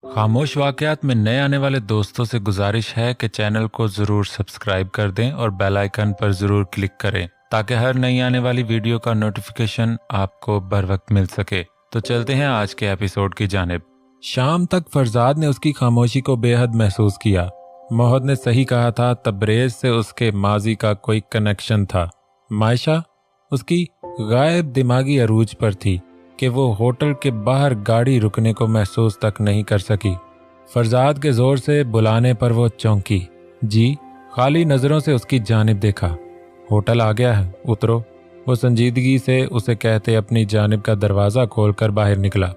खामोश वाकयात में नए आने वाले दोस्तों से गुजारिश है कि चैनल को ज़रूर सब्सक्राइब कर दें और बेल आइकन पर ज़रूर क्लिक करें ताकि हर नई आने वाली वीडियो का नोटिफिकेशन आपको बर वक्त मिल सके। तो चलते हैं आज के एपिसोड की जानिब। शाम तक फरजाद ने उसकी खामोशी को बेहद महसूस किया। मोहद ने सही कहा था, तबरेज़ से उसके माजी का कोई कनेक्शन था। मायशा उसकी गायब दिमागी अरूज पर थी कि वो होटल के बाहर गाड़ी रुकने को महसूस तक नहीं कर सकी। फरजाद के जोर से बुलाने पर वो चौंकी। जी खाली नज़रों से उसकी जानिब देखा। होटल आ गया है, उतरो। वो संजीदगी से उसे कहते अपनी जानिब का दरवाज़ा खोलकर बाहर निकला।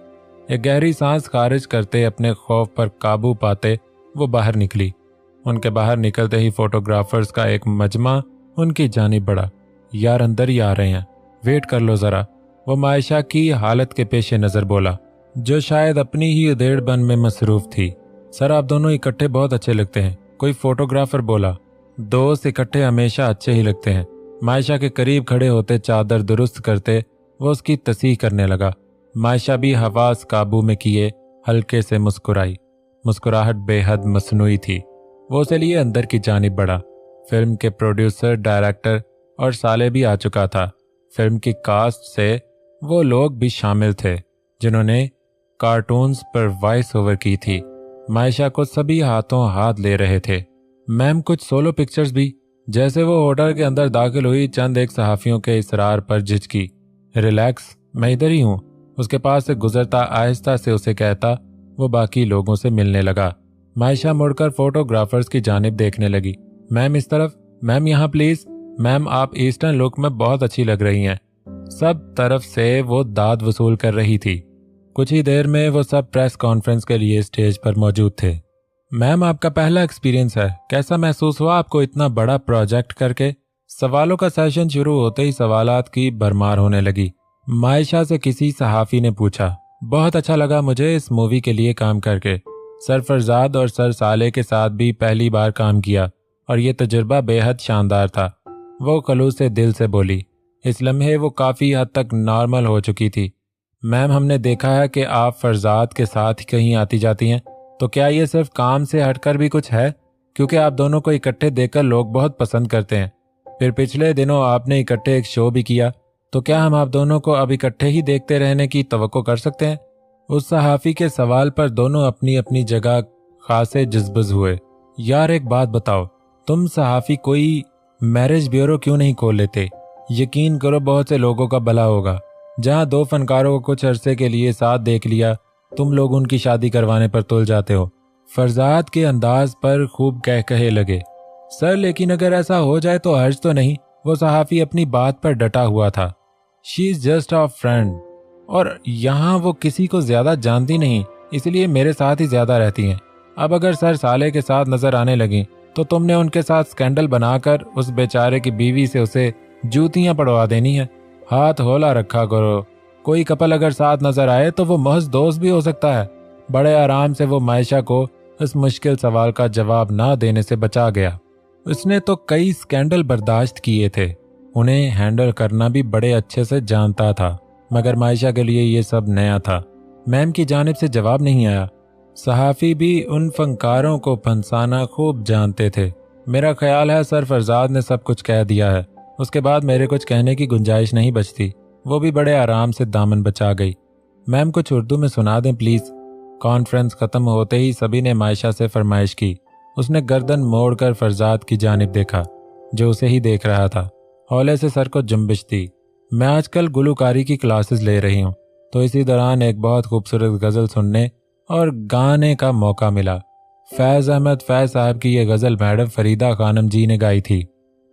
एक गहरी सांस खारिज करते अपने खौफ पर काबू पाते वो बाहर निकली। उनके बाहर निकलते ही फोटोग्राफर्स का एक मजमा उनकी जानिब बढ़ा। यार अंदर ही आ रहे हैं, वेट कर लो ज़रा। वो मायशा की हालत के पेश नज़र बोला, जो शायद अपनी ही उधेड़बन में मसरूफ़ थी। सर आप दोनों इकट्ठे बहुत अच्छे लगते हैं, कोई फोटोग्राफर बोला। दोस्त इकट्ठे हमेशा अच्छे ही लगते हैं। मायशा के करीब खड़े होते चादर दुरुस्त करते वो उसकी तसीह करने लगा। मायशा भी हवास काबू में किए हल्के से मुस्कुराई। मुस्कुराहट बेहद मसनूई थी। वो उसे लिए अंदर की जानिब बढ़ा। फिल्म के प्रोड्यूसर, डायरेक्टर और साले भी आ चुका था। फिल्म की कास्ट से वो लोग भी शामिल थे जिन्होंने कार्टून्स पर वॉइस ओवर की थी। मायशा को सभी हाथों हाथ ले रहे थे। मैम कुछ सोलो पिक्चर्स भी। जैसे वो होटल के अंदर दाखिल हुई, चंद एक सहाफियों के इसरार पर झिझकी। रिलैक्स, मैं इधर ही हूँ। उसके पास से गुजरता आहिस्ता से उसे कहता वो बाकी लोगों से मिलने लगा। मायशा मुड़कर फोटोग्राफर्स की जानिब देखने लगी। मैम इस तरफ, मैम यहाँ प्लीज। मैम आप ईस्टर्न लुक में बहुत अच्छी लग रही हैं। सब तरफ से वो दाद वसूल कर रही थी। कुछ ही देर में वो सब प्रेस कॉन्फ्रेंस के लिए स्टेज पर मौजूद थे। मैम आपका पहला एक्सपीरियंस है, कैसा महसूस हुआ आपको इतना बड़ा प्रोजेक्ट करके? सवालों का सेशन शुरू होते ही सवालात की भरमार होने लगी। मायशा से किसी सहाफ़ी ने पूछा। बहुत अच्छा लगा मुझे इस मूवी के लिए काम करके। सर फरजाद और सर साले के साथ भी पहली बार काम किया और ये तजुर्बा बेहद शानदार था। वो खलूस से दिल से बोली। इस लम्हे वो काफ़ी हद तक नॉर्मल हो चुकी थी। मैम हमने देखा है कि आप फरजाद के साथ ही कहीं आती जाती हैं, तो क्या ये सिर्फ काम से हटकर भी कुछ है? क्योंकि आप दोनों को इकट्ठे देखकर लोग बहुत पसंद करते हैं। फिर पिछले दिनों आपने इकट्ठे एक शो भी किया, तो क्या हम आप दोनों को अब इकट्ठे ही देखते रहने की तवक्को कर सकते हैं? उस सहाफ़ी के सवाल पर दोनों अपनी अपनी जगह खासे जज्बज हुए। यार एक बात बताओ, तुम सहाफ़ी कोई मैरिज ब्यूरो क्यों नहीं खोल लेते? यकीन करो बहुत से लोगों का भला होगा। जहां दो फनकारों को कुछ अरसे के लिए साथ देख लिया, तुम लोग उनकी शादी करवाने पर तुल जाते हो। फरजाद के अंदाज पर खूब कह कहे लगे। सर लेकिन अगर ऐसा हो जाए तो हर्ज तो नहीं? वो सहाफ़ी अपनी बात पर डटा हुआ था। She is just a friend, और यहाँ वो किसी को ज्यादा जानती नहीं, इसलिए मेरे साथ ही ज्यादा रहती हैं। अब अगर सर साले के साथ नजर आने लगी तो तुमने उनके साथ स्कैंडल बनाकर उस बेचारे की बीवी से उसे जूतियां पड़वा देनी है। हाथ होला रखा करो। कोई कपल अगर साथ नजर आए तो वो महज दोस्त भी हो सकता है। बड़े आराम से वो मायशा को इस मुश्किल सवाल का जवाब ना देने से बचा गया। उसने तो कई स्कैंडल बर्दाश्त किए थे, उन्हें हैंडल करना भी बड़े अच्छे से जानता था, मगर मायशा के लिए ये सब नया था। मैम की जानिब से जवाब नहीं आया। सहाफ़ी भी उन फनकारों को फंसाना खूब जानते थे। मेरा ख्याल है सर फरजाद ने सब कुछ कह दिया है, उसके बाद मेरे कुछ कहने की गुंजाइश नहीं बचती। वो भी बड़े आराम से दामन बचा गई। मैम कुछ उर्दू में सुना दें प्लीज। कॉन्फ्रेंस खत्म होते ही सभी ने मायशा से फरमाइश की। उसने गर्दन मोड़कर फरजाद की जानिब देखा, जो उसे ही देख रहा था। हौले से सर को जुम्बिश दी। मैं आजकल गुलकारी की क्लासेस ले रही हूँ, तो इसी दौरान एक बहुत खूबसूरत गज़ल सुनने और गाने का मौका मिला। फैज़ अहमद फैज़ साहब की ये गज़ल मैडम फरीदा खानम जी ने गाई थी।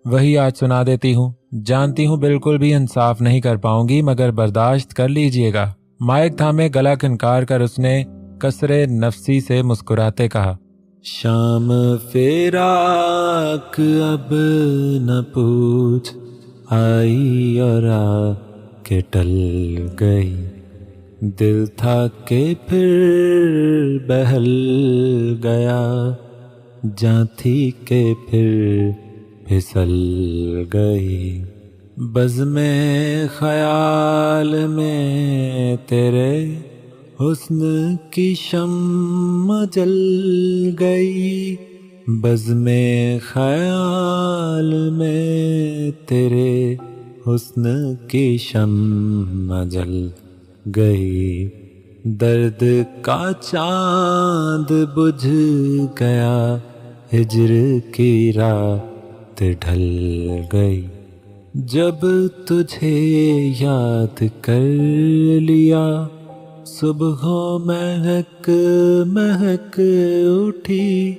वही आज सुना देती हूँ। जानती हूँ बिल्कुल भी इंसाफ नहीं कर पाऊंगी, मगर बर्दाश्त कर लीजिएगा। माइक थामे गला खिनकार कर उसने कसरे नफसी से मुस्कुराते कहा, शाम फेराक अब न पूछ, आई और आके टल गई। दिल था के फिर बहल गया, जहाँ थी के फिर फिसल गई। बज़्म ख़याल में तेरे حسن کی شمع جل گئی بزم خیال میں، تیرے حسن کی شمع جل گئی، درد کا چاند بجھ گیا، ہجر کی رات ڈھل گئی، جب تجھے یاد کر لیا صبح مہک مہک اٹھی،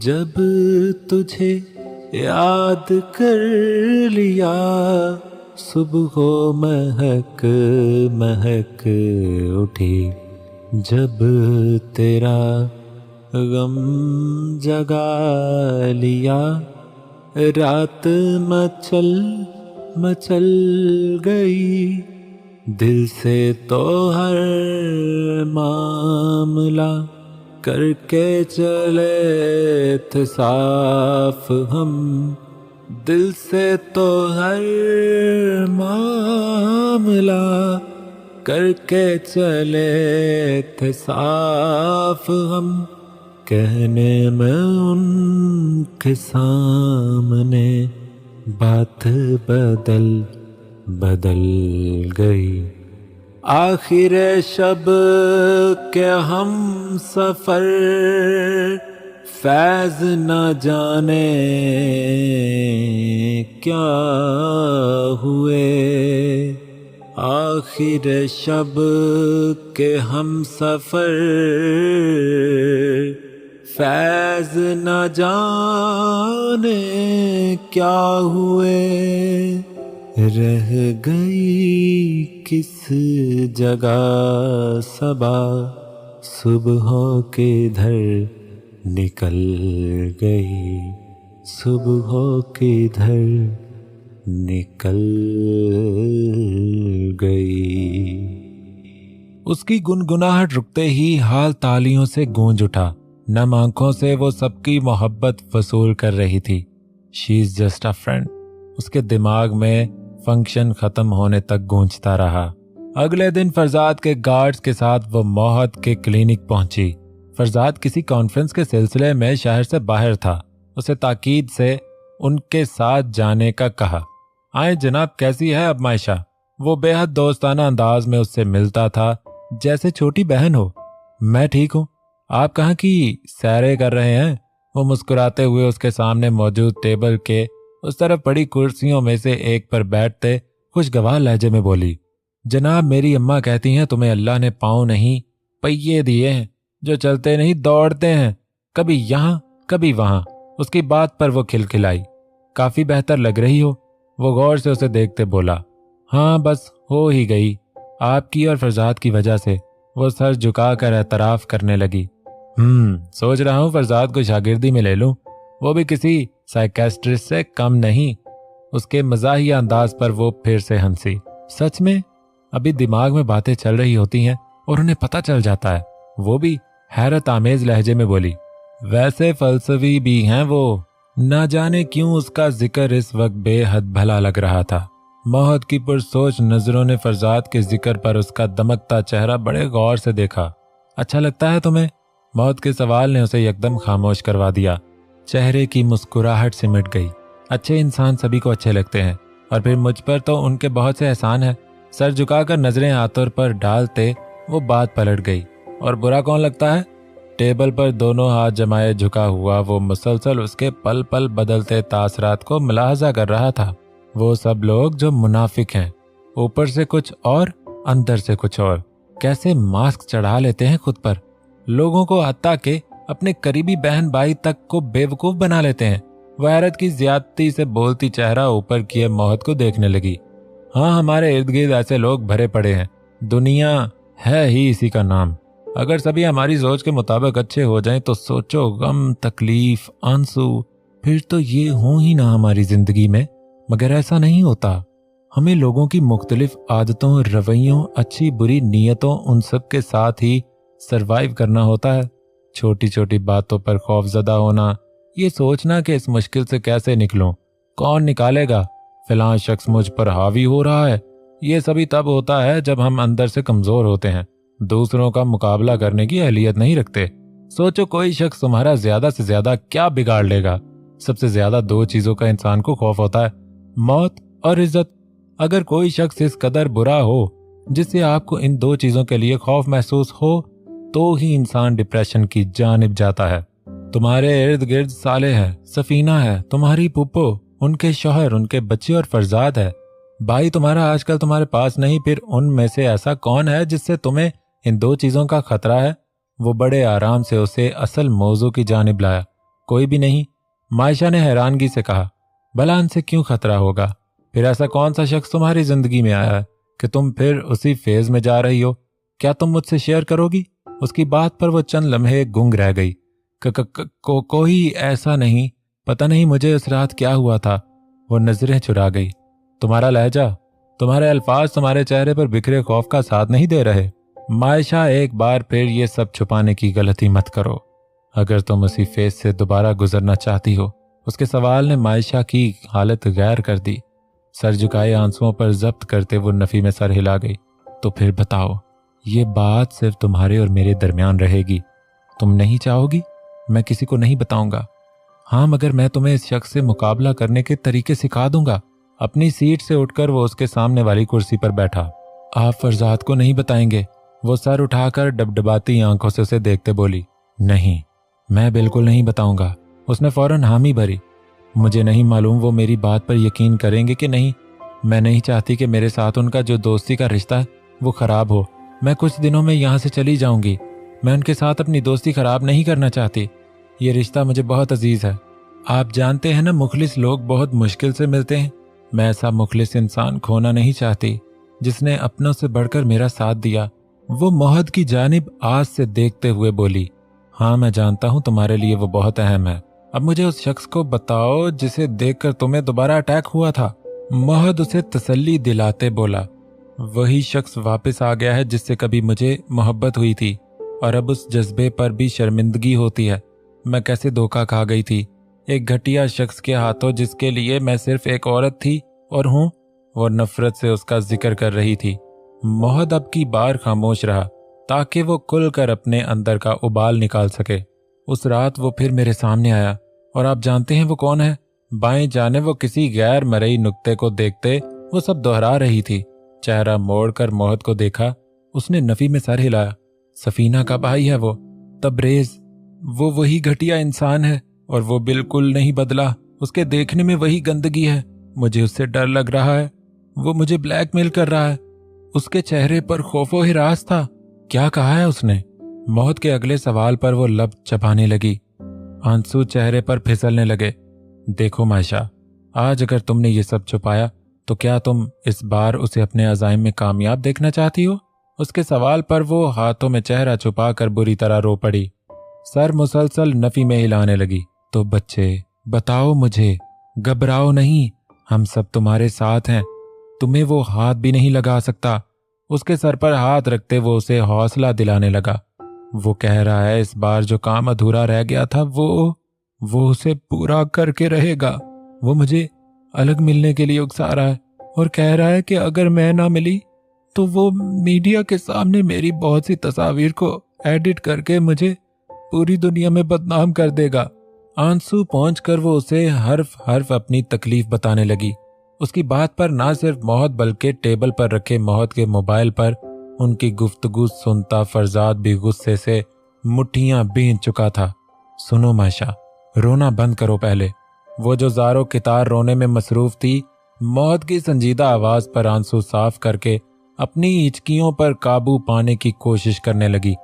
جب تجھے یاد کر لیا صبح مہک مہک اٹھی، جب تیرا غم جگا لیا رات مچل مچل گئی، دل سے تو ہر معاملہ کر کے چلے تھے صاف ہم، دل سے تو ہر معاملہ کر کے چلے تھے صاف ہم، کہنے میں ان کے سامنے بات بدل بدل گئی، آخر شب کے ہم سفر فیض نہ جانے کیا ہوئے، آخر شب کے ہم سفر فیض نہ جانے کیا ہوئے، رہ گئی کس جگہ صبا صبح کدھر نکل گئی، صبح کدھر نکل گئی۔ اس کی گنگناہٹ رکتے ہی حال تالیوں سے گونج اٹھا، نم آنکھوں سے وہ سب کی محبت وصول کر رہی تھی۔ شی از جسٹ اے فرینڈ اس کے دماغ میں فنکشن ختم ہونے تک گونجتا رہا۔ اگلے دن فرزاد کے گارڈز کے ساتھ وہ موہت کے کلینک پہنچی۔ فرزاد کسی کانفرنس کے سلسلے میں شہر سے باہر تھا، اسے تاکید سے ان کے ساتھ جانے کا کہا۔ آئیں جناب، کیسی ہے اب معائشہ؟ وہ بے حد دوستانہ انداز میں اس سے ملتا تھا جیسے چھوٹی بہن ہو۔ میں ٹھیک ہوں، آپ کہاں کی سیریں کر رہے ہیں؟ وہ مسکراتے ہوئے اس کے سامنے موجود ٹیبل کے اس طرف پڑی کرسیوں میں سے ایک پر بیٹھتے خوشگوار لہجے میں بولی۔ جناب، میری اماں کہتی ہیں تمہیں اللہ نے پاؤں نہیں پہیے دیے ہیں جو چلتے نہیں دوڑتے ہیں، کبھی یہاں کبھی وہاں۔ اس کی بات پر وہ کھلکھلائی۔ کافی بہتر لگ رہی ہو، وہ غور سے اسے دیکھتے بولا۔ ہاں بس ہو ہی گئی، آپ کی اور فرزاد کی وجہ سے۔ وہ سر جھکا کر اعتراف کرنے لگی۔ سوچ رہا ہوں فرزاد کو شاگردی میں لے لوں، وہ بھی کسی سائیکیسٹرسٹ سے کم نہیں۔ اس کے مزاحیہ انداز پر وہ پھر سے ہنسی۔ سچ میں؟ ابھی دماغ میں باتیں چل رہی ہوتی ہیں اور انہیں پتہ چل جاتا ہے، وہ بھی حیرت آمیز لہجے میں بولی۔ ویسے فلسفی بھی ہیں وہ، نہ جانے کیوں اس کا ذکر اس وقت بے حد بھلا لگ رہا تھا۔ موہت کی پرسوچ نظروں نے فرزاد کے ذکر پر اس کا دمکتا چہرہ بڑے غور سے دیکھا۔ اچھا لگتا ہے تمہیں؟ موت کے سوال نے اسے یکدم خاموش کروا دیا۔ چہرے کی مسکراہٹ سمٹ گئی۔ اچھے انسان سبھی کو اچھے لگتے ہیں، اور پھر مجھ پر تو ان کے بہت سے احسان ہیں۔ سر جھکا کر نظریں آتر پر ڈالتے وہ بات پلٹ گئی۔ اور برا کون لگتا ہے؟ ٹیبل پر دونوں ہاتھ جمائے جھکا ہوا وہ مسلسل اس کے پل پل بدلتے تاثرات کو ملاحظہ کر رہا تھا۔ وہ سب لوگ جو منافق ہیں، اوپر سے کچھ اور اندر سے کچھ اور، کیسے ماسک چڑھا لیتے ہیں خود پر، لوگوں کو حتیٰ کہ اپنے قریبی بہن بھائی تک کو بے وقوف بنا لیتے ہیں۔ وہ حیرت کی زیادتی سے بولتی چہرہ اوپر کیے موہت کو دیکھنے لگی۔ ہاں، ہمارے ارد گرد ایسے لوگ بھرے پڑے ہیں، دنیا ہے ہی اسی کا نام۔ اگر سبھی ہماری سوچ کے مطابق اچھے ہو جائیں تو سوچو، غم، تکلیف، آنسو پھر تو یہ ہوں ہی نہ ہماری زندگی میں۔ مگر ایسا نہیں ہوتا۔ ہمیں لوگوں کی مختلف عادتوں، رویوں، اچھی بری نیتوں، ان سب کے ساتھ ہی سروائیو کرنا ہوتا ہے۔ چھوٹی چھوٹی باتوں پر خوف زدہ ہونا، یہ سوچنا کہ اس مشکل سے کیسے نکلوں، کون نکالے گا، فلاں شخص مجھ پر حاوی ہو رہا ہے، یہ سبھی تب ہوتا ہے جب ہم اندر سے کمزور ہوتے ہیں۔ दूसरों का मुकाबला करने की अहलियत नहीं रखते। सोचो कोई शख्स तुम्हारा ज्यादा से ज्यादा क्या बिगाड़ लेगा। सबसे ज्यादा दो चीजों का इंसान को खौफ होता है, मौत और इज्जत। अगर कोई शख्स इस कदर बुरा हो जिससे आपको इन दो चीजों के लिए खौफ महसूस हो, तो ही इंसान डिप्रेशन की जानिब जाता है। तुम्हारे इर्द गिर्द साले है, सफीना है, तुम्हारी पुप्पो, उनके शौहर, उनके बच्चे और फरजाद है। भाई तुम्हारा आजकल तुम्हारे पास नहीं, फिर उनमें से ऐसा कौन है जिससे तुम्हें इन दो चीजों का खतरा है? वो बड़े आराम से उसे असल मौजू की जानिब लाया। कोई भी नहीं। मायशा ने हैरानगी से कहा, भला इनसे क्यों खतरा होगा? फिर ऐसा कौन सा शख्स तुम्हारी जिंदगी में आया है कि तुम फिर उसी फेज में जा रही हो? क्या तुम मुझसे शेयर करोगी? उसकी बात पर वो चंद लम्हे गुंग रह गई। कोई ऐसा नहीं, पता नहीं मुझे उस रात क्या हुआ था। वो नजरें चुरा गई। तुम्हारा लहजा, तुम्हारे अल्फाज तुम्हारे चेहरे पर बिखरे खौफ का साथ नहीं दे रहे। मायशा, एक बार फिर ये सब छुपाने की गलती मत करो। अगर तुम उसी फेज से दोबारा गुजरना चाहती हो। उसके सवाल ने मायशा की हालत गैर कर दी। सर झुकाए आंसुओं पर जब्त करते वो नफी में सर हिला गई। तो फिर बताओ, ये बात सिर्फ तुम्हारे और मेरे दरमियान रहेगी। तुम नहीं चाहोगी? मैं किसी को नहीं बताऊंगा। हाँ, मगर मैं तुम्हें इस शख्स से मुकाबला करने के तरीके सिखा दूंगा। अपनी सीट से उठकर वो उसके सामने वाली कुर्सी पर बैठा। आप फरजाद को नहीं बताएंगे? वो सर उठाकर डबडबाती आंखों से उसे देखते बोली। नहीं, मैं बिल्कुल नहीं बताऊंगा। उसने फौरन हामी भरी। मुझे नहीं मालूम वो मेरी बात पर यकीन करेंगे कि नहीं। मैं नहीं चाहती कि मेरे साथ उनका जो दोस्ती का रिश्ता है वो खराब हो। मैं कुछ दिनों में यहाँ से चली जाऊंगी। मैं उनके साथ अपनी दोस्ती खराब नहीं करना चाहती। ये रिश्ता मुझे बहुत अजीज है। आप जानते हैं ना, मुखलिस लोग बहुत मुश्किल से मिलते हैं। मैं ऐसा मुखलिस इंसान खोना नहीं चाहती जिसने अपनों से बढ़कर मेरा साथ दिया। वो मोहद की जानिब आज से देखते हुए बोली। हाँ, मैं जानता हूँ तुम्हारे लिए वो बहुत अहम है। अब मुझे उस शख्स को बताओ जिसे देखकर तुम्हें दोबारा अटैक हुआ था। मोहद उसे तसल्ली दिलाते बोला। वही शख्स वापस आ गया है जिससे कभी मुझे मोहब्बत हुई थी, और अब उस जज्बे पर भी शर्मिंदगी होती है। मैं कैसे धोखा खा गई थी एक घटिया शख्स के हाथों जिसके लिए मैं सिर्फ एक औरत थी और हूँ। वो नफरत से उसका जिक्र कर रही थी। मोहद अब की बार खामोश रहा ताकि वो खुलकर अपने अंदर का उबाल निकाल सके। उस रात वो फिर मेरे सामने आया, और आप जानते हैं वो कौन है? बाएं जाने वो किसी गैर मरई नुक्ते को देखते वो सब दोहरा रही थी। चेहरा मोड़कर मोहद को देखा। उसने नफी में सर हिलाया। सफीना का भाई है वो, तबरेज। वो वही घटिया इंसान है और वो बिल्कुल नहीं बदला। उसके देखने में वही गंदगी है। मुझे उससे डर लग रहा है। वो मुझे ब्लैकमेल कर रहा है। उसके चेहरे पर खौफो हिरास था। क्या कहा है उसने? मौत के अगले सवाल पर वो लब चबाने लगी। आंसू चेहरे पर फिसलने लगे। देखो मायशा, आज अगर तुमने ये सब छुपाया तो क्या तुम इस बार उसे अपने अज़ाइम में कामयाब देखना चाहती हो? उसके सवाल पर वो हाथों में चेहरा छुपाकर बुरी तरह रो पड़ी। सर मुसलसल नफी में हिलाने लगी। तो बच्चे, बताओ मुझे, घबराओ नहीं, हम सब तुम्हारे साथ हैं। तुम्हें वो हाथ भी नहीं लगा सकता। उसके सर पर हाथ रखते वो उसे हौसला दिलाने लगा। वो कह रहा है इस बार जो काम अधूरा रह गया था वो उसे पूरा करके रहेगा। वो मुझे अलग मिलने के लिए उकसा रहा है और कह रहा है कि अगर मैं ना मिली तो वो मीडिया के सामने मेरी बहुत सी तस्वीर को एडिट करके मुझे पूरी दुनिया में बदनाम कर देगा। आंसू पहुंचकर वो उसे हर्फ हर्फ अपनी तकलीफ बताने लगी। उसकी बात पर ना सिर्फ मोहद बल्कि टेबल पर रखे मोहद के मोबाइल पर उनकी गुफ्तगू सुनता फरजाद भी गुस्से से मुट्ठियां बींच चुका था। सुनो मायशा, रोना बंद करो पहले। वो जो ज़ारो कितार रोने में मसरूफ थी, मोहद की संजीदा आवाज पर आंसू साफ करके अपनी हिचकियों पर काबू पाने की कोशिश करने लगी।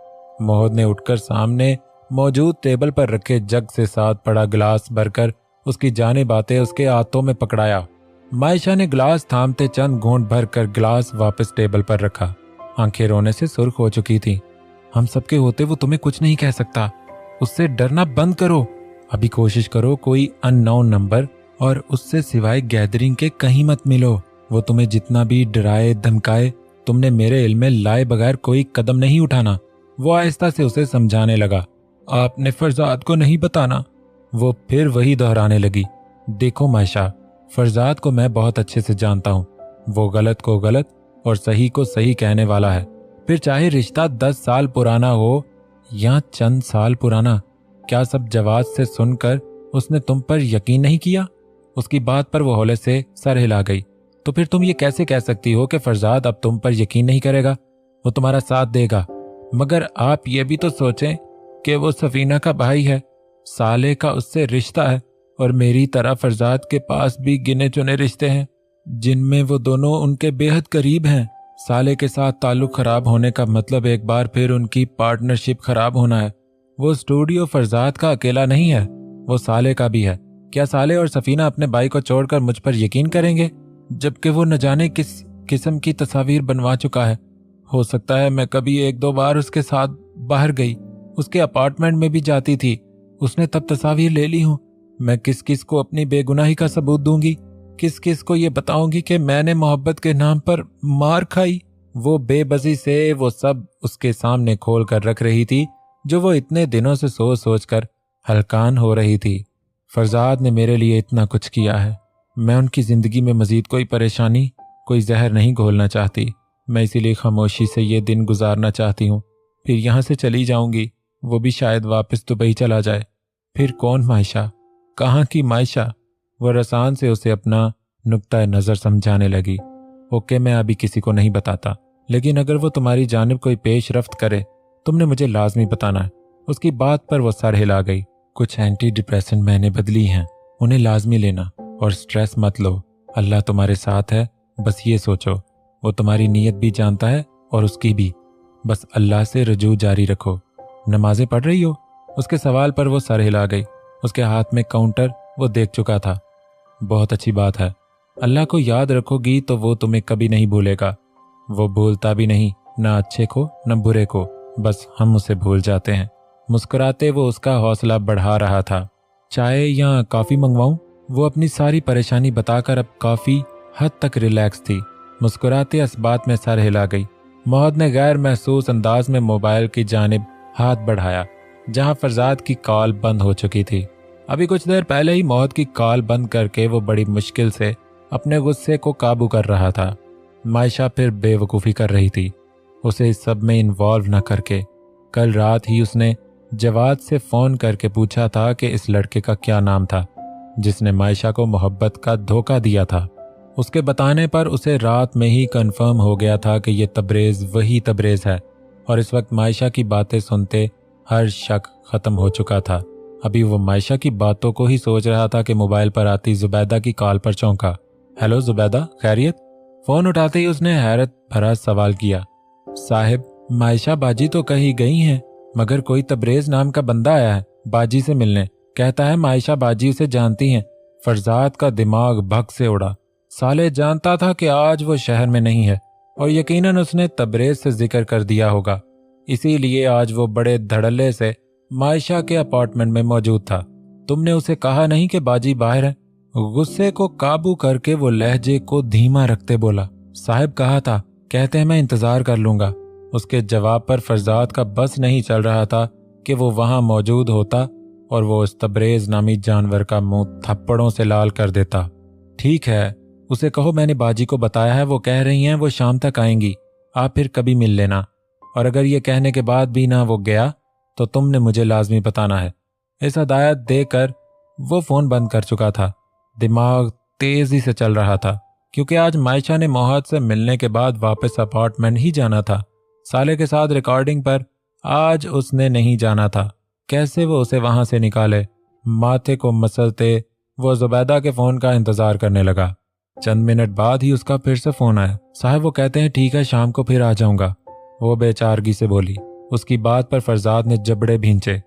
मोहद ने उठकर सामने मौजूद टेबल पर रखे जग से साथ पड़ा गिलास भरकर उसकी जानिब आते उसके हाथों में पकड़ाया। मायशा ने गिलास थामते चंद घूंट भर कर गिलास वापस टेबल पर रखा। आंखें रोने से सुर्ख हो चुकी थी। हम सबके होते वो तुम्हें कुछ नहीं कह सकता। उससे डरना बंद करो। अभी कोशिश करो कोई अननोन नंबर और उससे सिवाय गैदरिंग के कहीं मत मिलो। वो तुम्हें जितना भी डराए धमकाए, तुमने मेरे इल्म में लाए बगैर कोई कदम नहीं उठाना। वो आहिस्ता से उसे समझाने लगा। आपने फरजाद को नहीं बताना। वो फिर वही दोहराने लगी। देखो मायशा, फरजाद को मैं बहुत अच्छे से जानता हूँ। वो गलत को गलत और सही को सही कहने वाला है। फिर चाहे रिश्ता 10 साल पुराना हो या चंद साल पुराना। क्या सब जवाब से सुनकर उसने तुम पर यकीन नहीं किया? उसकी बात पर वो हौले से सर हिला गई। तो फिर तुम ये कैसे कह सकती हो कि फरजाद अब तुम पर यकीन नहीं करेगा? वो तुम्हारा साथ देगा, मगर आप ये भी तो सोचें कि वो सफीना का भाई है, साले का उससे रिश्ता है, और मेरी तरह फरजाद के पास भी गिने चुने रिश्ते हैं जिनमें वो दोनों उनके बेहद करीब हैं। साले के साथ ताल्लुक खराब होने का मतलब एक बार फिर उनकी पार्टनरशिप खराब होना है। वो स्टूडियो फरजाद का अकेला नहीं है, वो साले का भी है। क्या साले और सफीना अपने भाई को छोड़कर मुझ पर यकीन करेंगे, जबकि वो न जाने किस किस्म की तस्वीर बनवा चुका है? हो सकता है मैं कभी 1-2 बार उसके साथ बाहर गई, उसके अपार्टमेंट में भी जाती थी, उसने तब तस्वीर ले ली हूं। मैं किस किस को अपनी बेगुनाही का सबूत दूंगी? किस किस को ये बताऊंगी कि मैंने मोहब्बत के नाम पर मार खाई? वो बेबसी से वो सब उसके सामने खोल कर रख रही थी जो वो इतने दिनों से सोच सोच कर हलकान हो रही थी। फरजाद ने मेरे लिए इतना कुछ किया है, मैं उनकी जिंदगी में मजीद कोई परेशानी, कोई जहर नहीं घोलना चाहती। मैं इसीलिए खामोशी से ये दिन गुजारना चाहती हूँ। फिर यहाँ से चली जाऊंगी, वो भी शायद वापस दुबई चला जाए। फिर कौन मायशा, कहाँ की मायशा? वो रसान से उसे अपना नुक्ता नज़र समझाने लगी। ओके, मैं अभी किसी को नहीं बताता, लेकिन अगर वो तुम्हारी जानिब कोई पेश रफ्त करे तुमने मुझे लाजमी बताना है। उसकी बात पर वो सर हिला गई। कुछ एंटी डिप्रेसेंट मैंने बदली हैं, उन्हें लाजमी लेना और स्ट्रेस मत लो। अल्लाह तुम्हारे साथ है, बस ये सोचो। वो तुम्हारी नीयत भी जानता है और उसकी भी। बस अल्लाह से रजू जारी रखो। नमाजें पढ़ रही हो? उसके सवाल पर वो सर हिला गई। उसके हाथ में काउंटर वो देख चुका था। बहुत अच्छी बात है, अल्लाह को याद रखोगी तो वो तुम्हें कभी नहीं भूलेगा। वो भूलता भी नहीं, न अच्छे को न बुरे को, बस हम उसे भूल जाते हैं। मुस्कुराते वो उसका हौसला बढ़ा रहा था। चाय या कॉफी मंगवाऊं? वो अपनी सारी परेशानी बताकर अब काफी हद तक रिलैक्स थी। मुस्कुराते इस बात में सर हिला गई। मोहद ने गैर महसूस अंदाज में मोबाइल की जानिब हाथ बढ़ाया जहां फरजाद की कॉल बंद हो चुकी थी। अभी कुछ देर पहले ही मोहद की कॉल बंद करके वो बड़ी मुश्किल से अपने गुस्से को काबू कर रहा था। मायशा फिर बेवकूफ़ी कर रही थी, उसे इस सब में इन्वॉल्व न करके। कल रात ही उसने जवाद से फ़ोन करके पूछा था कि इस लड़के का क्या नाम था जिसने मायशा को मोहब्बत का धोखा दिया था। उसके बताने पर उसे रात में ही कंफर्म हो गया था कि ये तबरेज़ वही तबरेज़ है, और इस वक्त मायशा की बातें सुनते हर शक ख़त्म हो चुका था। अभी वो मायशा की बातों को ही सोच रहा था कि मोबाइल पर आती जुबैदा की कॉल पर चौंका। हेलो जुबैदा, खैरियत? फ़ोन उठाते ही उसने हैरत भरा सवाल किया। साहिब, मायशा बाजी तो कहीं गई हैं, मगर कोई तबरेज़ नाम का बंदा आया है बाजी से मिलने। कहता है मायशा बाजी उसे जानती हैं। फरजाद का दिमाग भग से उड़ा। साले जानता था कि आज वो शहर में नहीं है, और यकीनन उसने तबरेज़ से जिक्र कर दिया होगा, इसीलिए आज वो बड़े धड़ल्ले से मायशा के अपार्टमेंट में मौजूद था। तुमने उसे कहा नहीं कि बाजी बाहर है? गुस्से को काबू करके वो लहजे को धीमा रखते बोला। साहिब कहा था, कहते हैं मैं इंतजार कर लूंगा। उसके जवाब पर फरजाद का बस नहीं चल रहा था कि वो वहां मौजूद होता और वो उस तबरेज़ नामी जानवर का मुंह थप्पड़ों से लाल कर देता। ठीक है, उसे कहो मैंने बाजी को बताया है, वो कह रही हैं वो शाम तक आएंगी, आप फिर कभी मिल लेना। और अगर ये कहने के बाद भी ना वो गया तो तुमने मुझे लाजमी बताना है। इस हदायत देकर वो फ़ोन बंद कर चुका था। दिमाग तेज़ी से चल रहा था क्योंकि आज मायशा ने मोहद से मिलने के बाद वापस अपार्टमेंट ही जाना था। साले के साथ रिकॉर्डिंग पर आज उसने नहीं जाना था। कैसे वो उसे वहां से निकाले? माथे को मसलते वो जुबैदा के फ़ोन का इंतज़ार करने लगा। चंद मिनट बाद ही उसका फिर से फ़ोन आया। साहब, वो कहते हैं ठीक है, शाम को फिर आ जाऊंगा, वो बेचारगी से बोली। उसकी बात पर फरजाद ने जबड़े भींचे।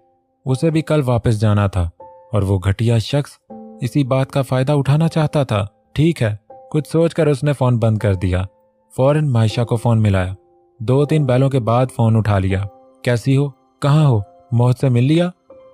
उसे भी कल वापस जाना था और वो घटिया शख्स इसी बात का फायदा उठाना चाहता था। ठीक है, कुछ सोचकर उसने फ़ोन बंद कर दिया। फौरन मायशा को फ़ोन मिलाया। 2-3 बैलों के बाद फ़ोन उठा लिया। कैसी हो, कहाँ हो, मोहद से मिल लिया?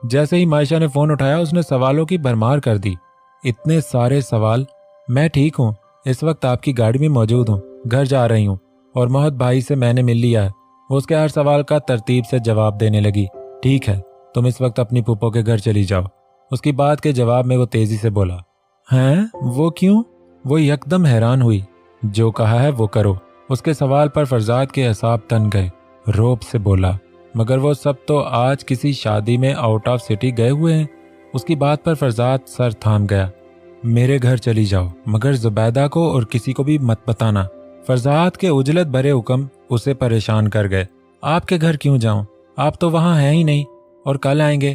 जैसे ही मायशा ने फ़ोन उठाया उसने सवालों की भरमार कर दी। इतने सारे सवाल। मैं ठीक हूँ, इस वक्त आपकी गाड़ी में मौजूद हूँ, घर जा रही हूँ, और मोहद भाई से मैंने मिल लिया है। वो उसके हर सवाल का तरतीब से जवाब देने लगी। ठीक है, तुम इस वक्त अपनी फूफो के घर चली जाओ। उसकी बात के जवाब में वो तेजी से बोला। हैं, वो क्यों? वो यकदम हैरान हुई। जो कहा है वो करो, اس کے سوال پر فرزاد کے اعصاب تن گئے۔ روب سے بولا، مگر وہ سب تو آج کسی شادی میں آؤٹ آف سٹی گئے ہوئے ہیں۔ اس کی بات پر فرزاد سر تھام گیا۔ میرے گھر چلی جاؤ، مگر زبیدہ کو اور کسی کو بھی مت بتانا۔ فرزاد کے عجلت بھرے حکم اسے پریشان کر گئے۔ آپ کے گھر کیوں جاؤں؟ آپ تو وہاں ہیں ہی نہیں، اور کل آئیں گے،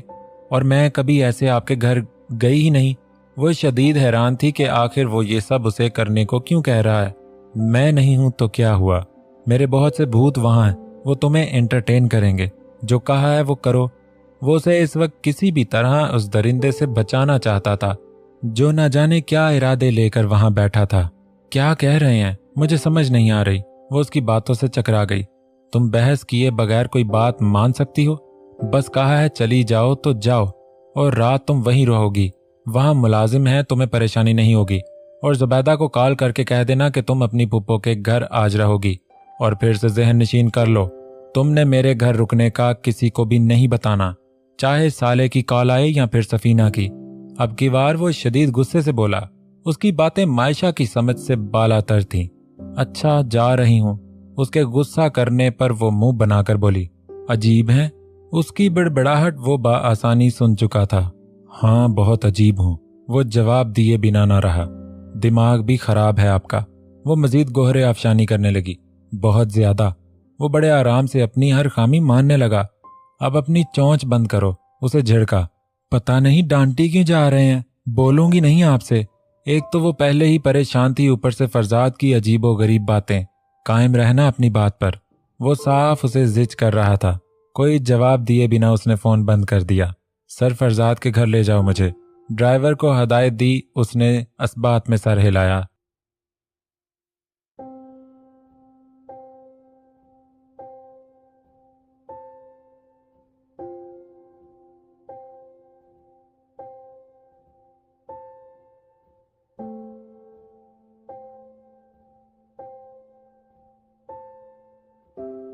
اور میں کبھی ایسے آپ کے گھر گئی ہی نہیں۔ وہ شدید حیران تھی کہ آخر وہ یہ سب اسے کرنے کو کیوں کہہ رہا ہے۔ میں نہیں ہوں تو کیا ہوا؟ میرے بہت سے بھوت وہاں ہیں، وہ تمہیں انٹرٹین کریں گے۔ جو کہا ہے وہ کرو۔ وہ اسے اس وقت کسی بھی طرح اس درندے سے بچانا چاہتا تھا جو نہ جانے کیا ارادے لے کر وہاں بیٹھا تھا۔ کیا کہہ رہے ہیں؟ مجھے سمجھ نہیں آ رہی۔ وہ اس کی باتوں سے چکرا گئی۔ تم بحث کیے بغیر کوئی بات مان سکتی ہو؟ بس کہا ہے چلی جاؤ تو جاؤ، اور رات تم وہیں رہو گی۔ وہاں ملازم ہے، تمہیں پریشانی نہیں ہوگی۔ اور زبیدہ کو کال کر کے کہہ دینا کہ تم اپنی پھپھو کے گھر آج رہو گی، اور پھر سے ذہن نشین کر لو، تم نے میرے گھر رکنے کا کسی کو بھی نہیں بتانا، چاہے سالے کی کال آئے یا پھر سفینہ کی۔ اب کی بار وہ شدید غصے سے بولا۔ اس کی باتیں مائشہ کی سمجھ سے بالا تر تھیں۔ اچھا جا رہی ہوں۔ اس کے غصہ کرنے پر وہ منہ بنا کر بولی۔ عجیب ہے؟ اس کی بڑبڑاہٹ وہ بآسانی سن چکا تھا۔ ہاں بہت عجیب ہوں، وہ جواب دیے بنا نہ رہا۔ دماغ بھی خراب ہے آپ کا۔ وہ مزید گوہرے افشانی کرنے لگی۔ بہت زیادہ۔ وہ بڑے آرام سے اپنی ہر خامی ماننے لگا۔ اب اپنی چونچ بند کرو، اسے جھڑکا۔ پتہ نہیں ڈانٹی کیوں جا رہے ہیں، بولوں گی نہیں آپ سے۔ ایک تو وہ پہلے ہی پریشان تھی، اوپر سے فرزاد کی عجیب و غریب باتیں۔ قائم رہنا اپنی بات پر۔ وہ صاف اسے زج کر رہا تھا۔ کوئی جواب دیے بنا اس نے فون بند کر دیا۔ سر فرزاد کے گھر لے جاؤ مجھے۔ ڈرائیور کو ہدایت دی۔ اس نے اثبات میں سر ہلایا۔